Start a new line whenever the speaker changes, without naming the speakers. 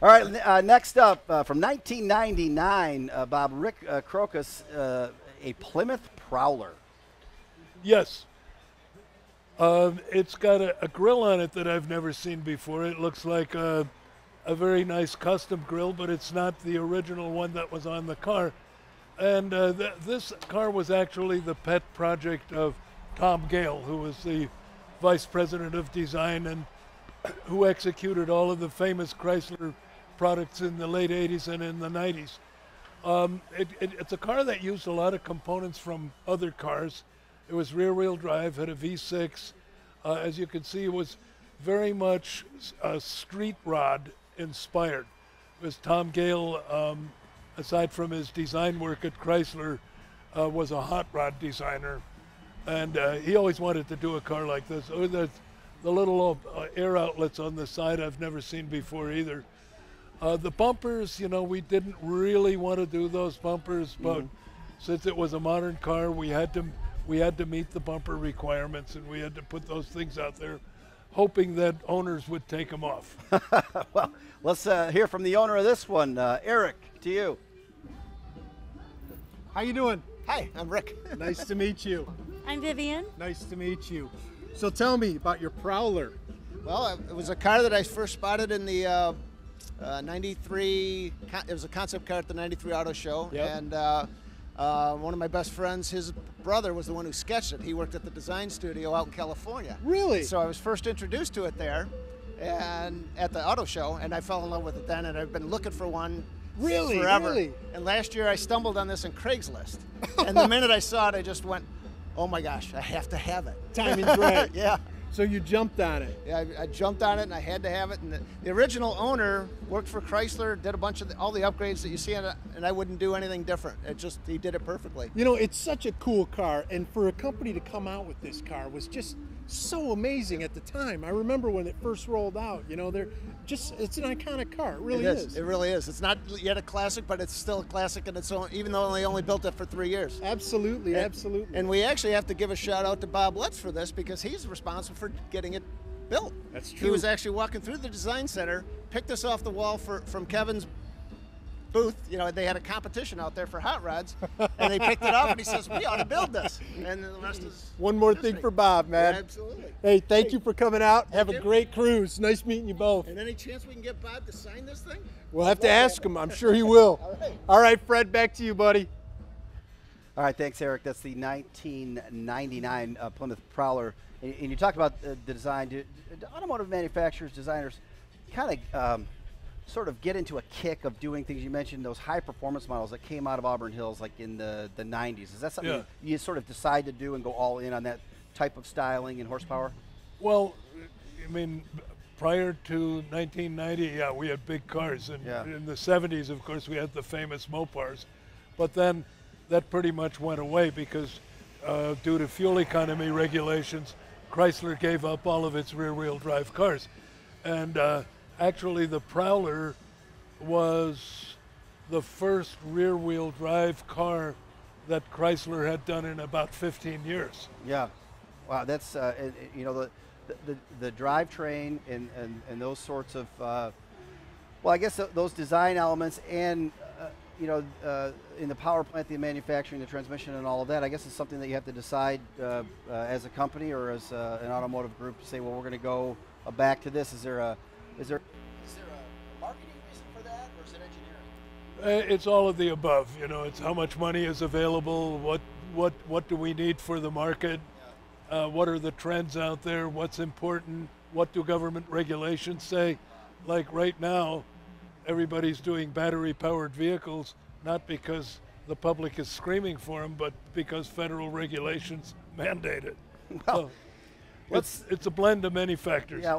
All right, next up from 1999, Bob, Rick Crocus, a Plymouth Prowler.
Yes. It's got a grill on it that I've never seen before. It looks like a very nice custom grill, but it's not the original one that was on the car. And this car was actually the pet project of Tom Gale, who was the vice president of design and who executed all of the famous Chrysler products in the late 80s and in the 90s. It's a car that used a lot of components from other cars. It was rear-wheel drive, had a V6. As you can see, it was very much street rod inspired. It was Tom Gale, aside from his design work at Chrysler, was a hot rod designer. And he always wanted to do a car like this. Oh, the little air outlets on the side I've never seen before either. The bumpers, you know, we didn't really want to do those bumpers, but since it was a modern car, we had to meet the bumper requirements, and we had to put those things out there, hoping that owners would take them off.
Well, let's hear from the owner of this one, Eric. To you.
How you doing?
Hi, I'm Rick.
Nice to meet you.
I'm Vivian.
Nice to meet you. So tell me about your Prowler.
Well, it was a car that I first spotted in the 93, it was a concept car at the 93 Auto Show.
Yep.
And one of my best friends, his brother was the one who sketched it. He worked at the design studio out in California.
Really?
So I was first introduced to it there and at the auto show, and I fell in love with it then, and I've been looking for one forever.
Really?
And last year I stumbled on this on Craigslist. And the minute I saw it, I just went, oh my gosh, I have to have it.
Timing's right.
Yeah.
So you jumped on it.
Yeah, I jumped on it and I had to have it. And the original owner worked for Chrysler, did a bunch of all the upgrades that you see on it, and I wouldn't do anything different. He did it perfectly.
You know, it's such a cool car, and for a company to come out with this car was just so amazing at the time. I remember when it first rolled out, you know, it's an iconic car. It really is.
It really is. It's not yet a classic, but it's still a classic in its own, even though they only built it for 3 years.
Absolutely, absolutely.
And we actually have to give a shout out to Bob Lutz for this because he's responsible for getting it built.
That's true.
He was actually walking through the design center, picked us off the wall from Kevin's booth. You know, they had a competition out there for hot rods, and they picked it up, and he says, we ought to build this. And the rest is
one more thing for Bob, man.
Yeah, absolutely.
Hey, thank you for coming out. Have a great cruise. Nice meeting you both.
And any chance we can get Bob to sign this thing?
We'll have to ask him. I'm sure he will. All right, Fred, back to you, buddy.
All right, thanks, Eric. That's the 1999 Plymouth Prowler. And you talked about the design. Do automotive manufacturers, designers, kind of sort of get into a kick of doing things? You mentioned those high-performance models that came out of Auburn Hills, like in the 90s. Is that something you sort of decide to do and go all in on that type of styling and horsepower?
Well, I mean, prior to 1990, yeah, we had big cars. And in the 70s, of course, we had the famous Mopars. But then that pretty much went away because due to fuel economy regulations, Chrysler gave up all of its rear-wheel drive cars. And actually, the Prowler was the first rear-wheel drive car that Chrysler had done in about 15 years.
Yeah. Wow, that's, you know, the drivetrain and those sorts of, well, I guess those design elements and, you know, in the power plant, the manufacturing, the transmission and all of that, I guess it's something that you have to decide as a company or as an automotive group to say, well, we're going to go back to this. Is there a marketing reason for that, or is it engineering?
It's all of the above. You know, it's how much money is available, what do we need for the market, what are the trends out there, what's important, what do government regulations say. Like right now, everybody's doing battery-powered vehicles, not because the public is screaming for them, but because federal regulations mandate it.
Well,
so it's a blend of many factors.
Yeah,